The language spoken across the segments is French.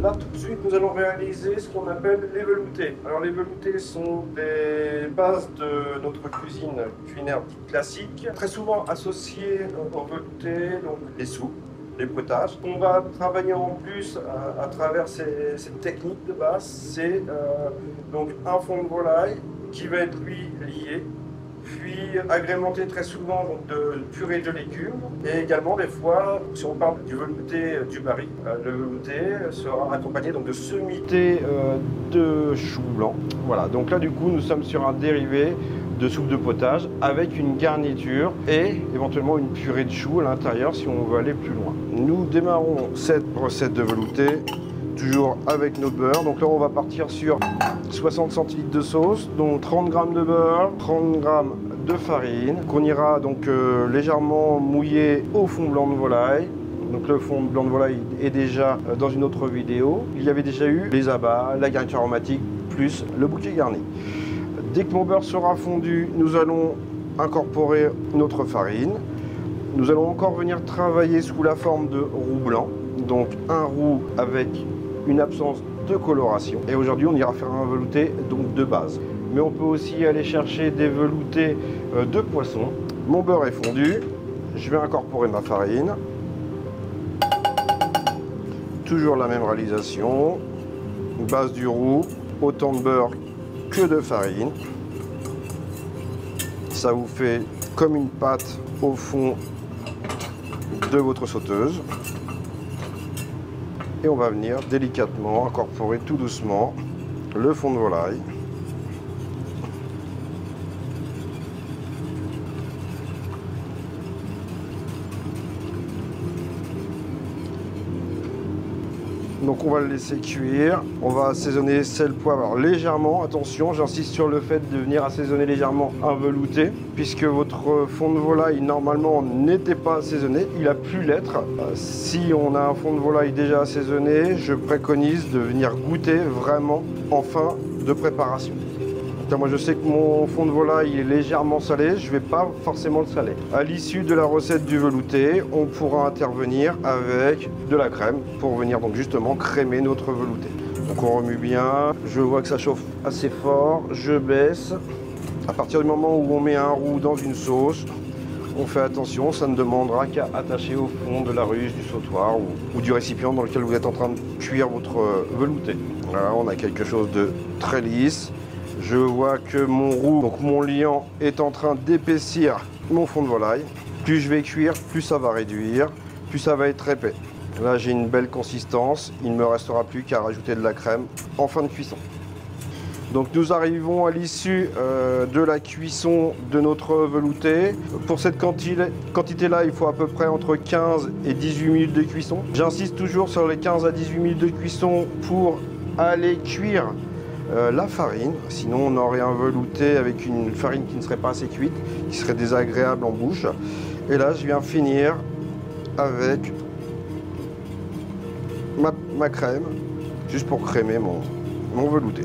Là, tout de suite, nous allons réaliser ce qu'on appelle les veloutés. Alors, les veloutés sont des bases de notre cuisine culinaire dite classique, très souvent associées aux veloutés, donc les soupes, les potages. On va travailler en plus à travers cette technique de base, c'est donc un fond de volaille qui va être lui lié, puis agrémenté très souvent donc, de purée de légumes, et également des fois, si on parle du velouté du Bari, le velouté sera accompagné donc, de semis de choux blancs. Voilà, donc là du coup nous sommes sur un dérivé de soupe de potage avec une garniture et éventuellement une purée de choux à l'intérieur si on veut aller plus loin. Nous démarrons cette recette de velouté toujours avec notre beurre. Donc là on va partir sur 60 centilitres de sauce, donc 30 g de beurre, 30 g de farine qu'on ira donc légèrement mouiller au fond blanc de volaille. Donc le fond blanc de volaille est déjà dans une autre vidéo. Il y avait déjà eu les abats, la garniture aromatique plus le bouquet garni. Dès que mon beurre sera fondu, nous allons incorporer notre farine. Nous allons encore venir travailler sous la forme de roux blanc. Donc un roux avec une absence de coloration. Et aujourd'hui, on ira faire un velouté donc de base. Mais on peut aussi aller chercher des veloutés de poisson. Mon beurre est fondu. Je vais incorporer ma farine. Toujours la même réalisation. Base du roux, autant de beurre que de farine. Ça vous fait comme une pâte au fond de votre sauteuse. Et on va venir délicatement incorporer tout doucement le fond de volaille. Donc on va le laisser cuire, on va assaisonner sel, poivre, alors légèrement, attention, j'insiste sur le fait de venir assaisonner légèrement un velouté, puisque votre fond de volaille normalement n'était pas assaisonné, il a pu l'être. Si on a un fond de volaille déjà assaisonné, je préconise de venir goûter vraiment en fin de préparation. Moi je sais que mon fond de volaille est légèrement salé, je ne vais pas forcément le saler. À l'issue de la recette du velouté, on pourra intervenir avec de la crème pour venir donc justement crémer notre velouté. Donc on remue bien, je vois que ça chauffe assez fort, je baisse. À partir du moment où on met un roux dans une sauce, on fait attention, ça ne demandera qu'à attacher au fond de la ruche, du sautoir ou du récipient dans lequel vous êtes en train de cuire votre velouté. Voilà, on a quelque chose de très lisse. Je vois que mon roux, donc mon liant, est en train d'épaissir mon fond de volaille. Plus je vais cuire, plus ça va réduire, plus ça va être épais. Là, j'ai une belle consistance. Il ne me restera plus qu'à rajouter de la crème en fin de cuisson. Donc nous arrivons à l'issue de la cuisson de notre velouté. Pour cette quantité-là, il faut à peu près entre 15 et 18 minutes de cuisson. J'insiste toujours sur les 15 à 18 minutes de cuisson pour aller cuire la farine, sinon on aurait un velouté avec une farine qui ne serait pas assez cuite, qui serait désagréable en bouche. Et là je viens finir avec ma crème, juste pour crémer mon velouté.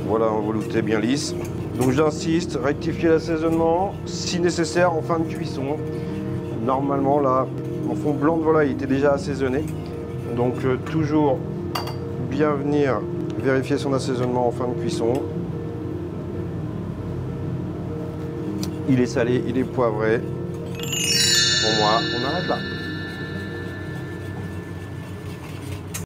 Voilà un velouté bien lisse. Donc j'insiste, rectifier l'assaisonnement, si nécessaire en fin de cuisson. Normalement là, mon fond blanc de volaille était déjà assaisonné, donc toujours bien venir vérifier son assaisonnement en fin de cuisson. Il est salé, il est poivré. Pour moi, on arrête là.